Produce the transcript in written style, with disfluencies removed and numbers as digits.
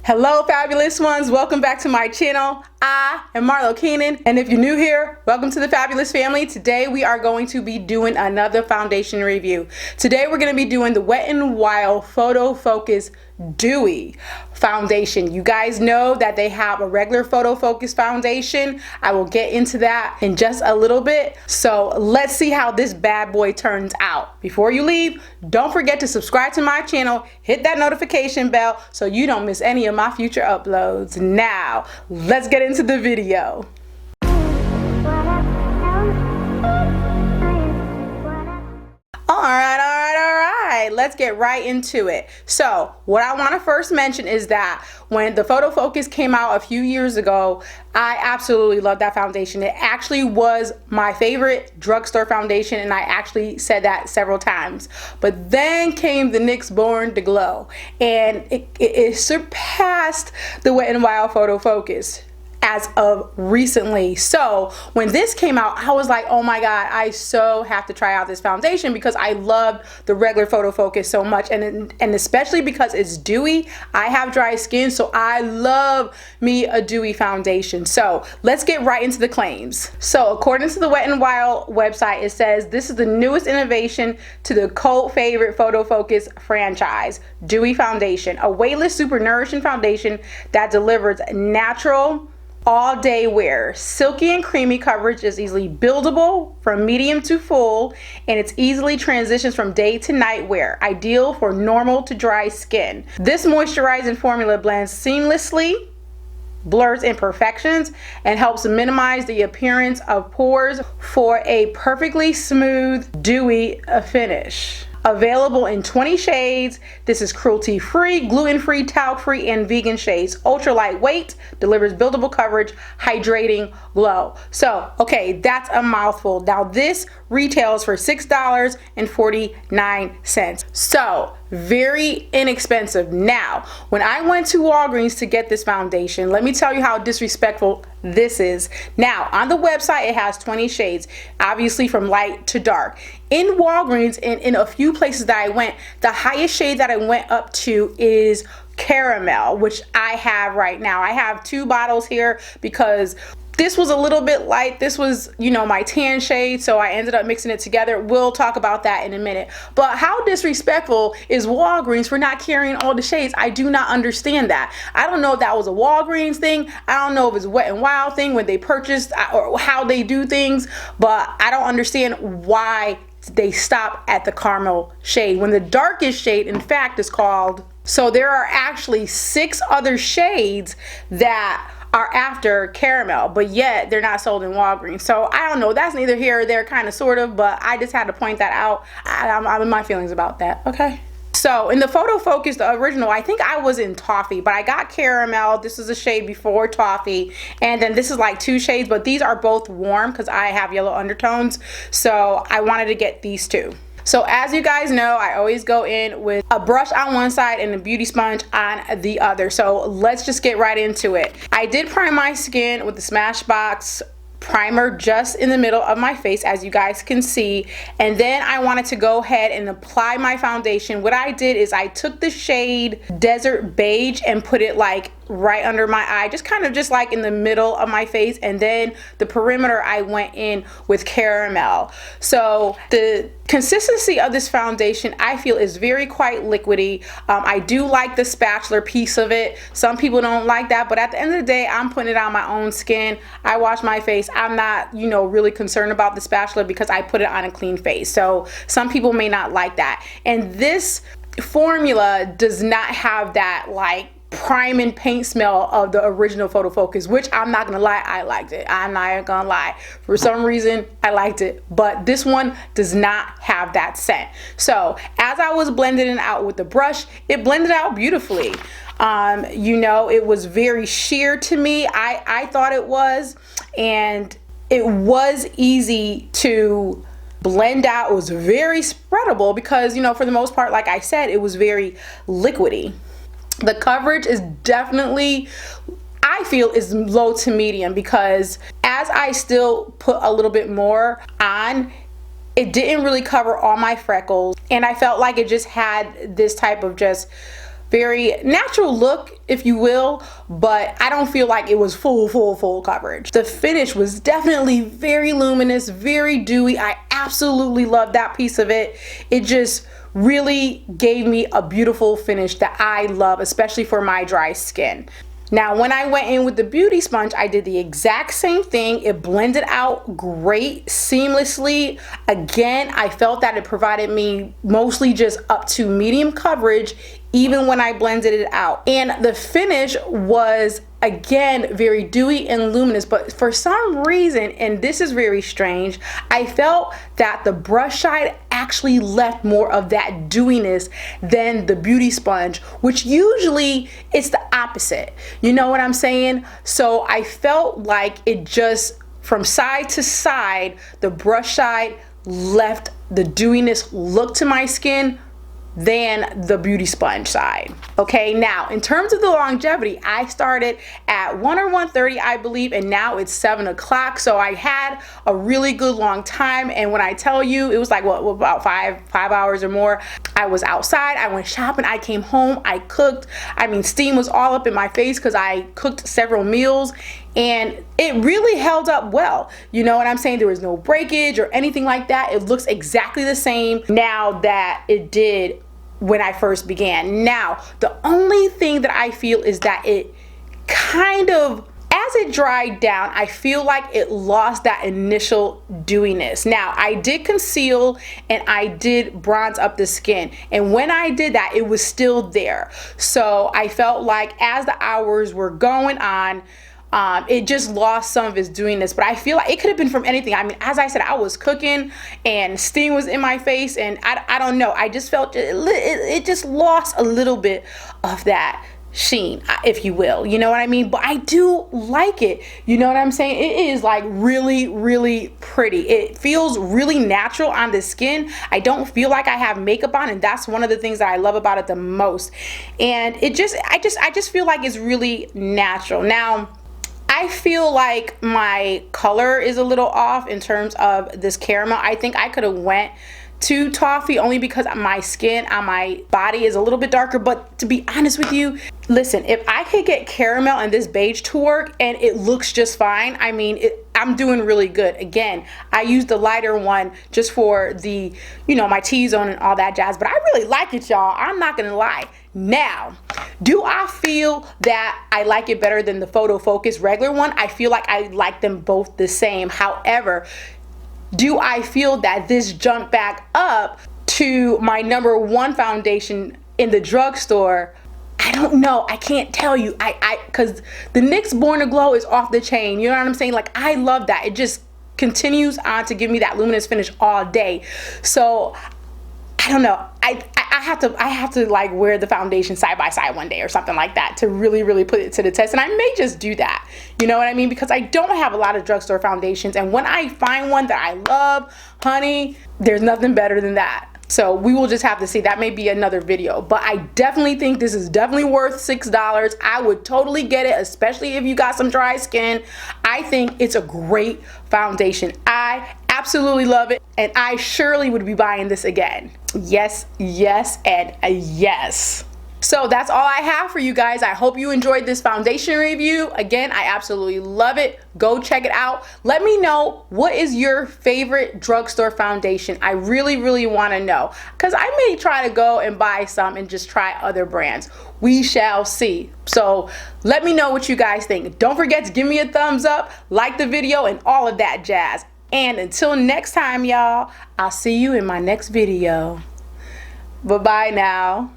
Hello fabulous ones, welcome back to my channel. I am Marlo Keenan, and if you're new here, welcome to the fabulous family. Today we are going to be doing another foundation review. Today we're going to be doing the Wet n Wild Photo Focus Dewy foundation. You guys know that they have a regular photo focus foundation. I will get into that in just a little bit. So let's see how this bad boy turns out. Before you leave, don't forget to subscribe to my channel, hit that notification bell so you don't miss any of my future uploads. Now, let's get into the video. Alright, let's get right into it. So what I want to first mention is that when the Photo Focus came out a few years ago, I absolutely loved that foundation. It actually was my favorite drugstore foundation, and I actually said that several times. But then came the NYX Born to Glow, and it surpassed the Wet n Wild Photo Focus as of recently. So when this came out, I was like, oh my god, I so have to try out this foundation because I loved the regular Photo Focus so much, and especially because it's dewy. I have dry skin, so I love me a dewy foundation. So let's get right into the claims. So according to the Wet n Wild website, it says this is the newest innovation to the cult favorite Photo Focus franchise, Dewy Foundation, a weightless, super nourishing foundation that delivers natural all-day wear. Silky and creamy coverage is easily buildable from medium to full, and it's easily transitions from day to night wear, ideal for normal to dry skin. This moisturizing formula blends seamlessly, blurs imperfections, and helps minimize the appearance of pores for a perfectly smooth, dewy finish. Available in 20 shades. This is cruelty-free, gluten-free, talc-free, and vegan shades. Ultra lightweight, delivers buildable coverage, hydrating glow. So, okay, that's a mouthful. Now, this retails for $6.49. So, very inexpensive. Now, when I went to Walgreens to get this foundation, let me tell you how disrespectful this is. Now, on the website, it has 20 shades, obviously from light to dark. In Walgreens, in a few places that I went, the highest shade that I went up to is caramel, which I have right now. I have 2 bottles here because this was a little bit light. This was, you know, my tan shade, so I ended up mixing it together. We'll talk about that in a minute. But how disrespectful is Walgreens for not carrying all the shades? I do not understand that. I don't know if that was a Walgreens thing. I don't know if it's a Wet n Wild thing when they purchased or how they do things, but I don't understand why they stop at the caramel shade when the darkest shade, in fact, is called. So there are actually 6 other shades that are after caramel, but yet they're not sold in Walgreens. So I don't know, that's neither here or there, kind of sort of, but I just had to point that out. I'm in my feelings about that. Okay, so in the Photo Focus, the original, I think I was in toffee, but I got caramel. This is a shade before toffee, and then this is like 2 shades, but these are both warm because I have yellow undertones, so I wanted to get these 2. So as you guys know, I always go in with a brush on one side and a beauty sponge on the other. So let's just get right into it. I did prime my skin with the Smashbox primer just in the middle of my face, as you guys can see, and then I wanted to go ahead and apply my foundation. What I did is I took the shade Desert Beige and put it like right under my eye, just kind of just like in the middle of my face, and then the perimeter I went in with caramel. So the consistency of this foundation, I feel, is very quite liquidy. I do like the spatula piece of it. Some people don't like that, but at the end of the day, I'm putting it on my own skin. I wash my face. I'm not, you know, really concerned about the spatula because I put it on a clean face. So some people may not like that. And this formula does not have that like prime and paint smell of the original Photo Focus, which I'm not gonna lie, I liked it. I'm not gonna lie, for some reason I liked it, but this one does not have that scent. So as I was blending it out with the brush, it blended out beautifully. You know, it was very sheer to me. I thought it was, and it was easy to blend out. It was very spreadable because, you know, for the most part, like I said, it was very liquidy. The coverage is definitely, I feel, is low to medium because as I still put a little bit more on, it didn't really cover all my freckles, and I felt like it just had this type of just very natural look, if you will, but I don't feel like it was full coverage. The finish was definitely very luminous, very dewy. I absolutely love that piece of it. It just really gave me a beautiful finish that I love, especially for my dry skin. Now, when I went in with the beauty sponge, I did the exact same thing. It blended out great, seamlessly. Again, I felt that it provided me mostly just up to medium coverage, even when I blended it out. And the finish was, again, very dewy and luminous, but for some reason, and this is very strange, I felt that the brush side actually left more of that dewiness than the beauty sponge, which usually it's the opposite. You know what I'm saying? So I felt like it just, from side to side, the brush side left the dewiness look to my skin than the beauty sponge side. Okay, now in terms of the longevity, I started at 1 or 1:30, I believe, and now it's 7 o'clock. So I had a really good long time, and when I tell you, it was like what, about five hours or more. I was outside, I went shopping, I came home, I cooked. I mean, steam was all up in my face because I cooked several meals, and it really held up well. You know what I'm saying? There was no breakage or anything like that. It looks exactly the same now that it did when I first began. Now, the only thing that I feel is that it kind of, as it dried down, I feel like it lost that initial dewiness. Now, I did conceal and I did bronze up the skin, and when I did that, it was still there. So I felt like as the hours were going on, it just lost some of its dewiness, but I feel like it could have been from anything. I mean, as I said, I was cooking and steam was in my face, and I don't know, I just felt it just lost a little bit of that sheen, if you will, you know what I mean? But I do like it, you know what I'm saying? It is like really pretty. It feels really natural on the skin. I don't feel like I have makeup on, and that's one of the things that I love about it the most. And it just, I just feel like it's really natural. Now, I feel like my color is a little off in terms of this caramel. I think I could have went to toffee only because my skin on my body is a little bit darker, but to be honest with you, listen, if I could get caramel and this beige to work and it looks just fine, I mean, I'm doing really good. Again, I used the lighter one just for the, you know, my T-zone and all that jazz, but I really like it, y'all. I'm not gonna lie. Now, do I feel that I like it better than the Photo Focus regular one? I feel like I like them both the same. However, do I feel that this jumped back up to my #1 foundation in the drugstore? I don't know. I can't tell you. Because the NYX Born to Glow is off the chain. You know what I'm saying? Like, I love that. It just continues on to give me that luminous finish all day. So I don't know. I have to like wear the foundation side by side one day or something like that to really put it to the test, and I may just do that, you know what I mean, because I don't have a lot of drugstore foundations, and when I find one that I love, honey, there's nothing better than that. So we will just have to see. That may be another video, but I definitely think this is definitely worth $6. I would totally get it, especially if you got some dry skin. I think it's a great foundation. I absolutely love it, and I surely would be buying this again. Yes, and a yes. So that's all I have for you guys. I hope you enjoyed this foundation review. Again, I absolutely love it. Go check it out. Let me know, what is your favorite drugstore foundation? I really want to know, because I may try to go and buy some and just try other brands. We shall see. So let me know what you guys think. Don't forget to give me a thumbs up, like the video, and all of that jazz. And until next time, y'all, I'll see you in my next video. Bye-bye now.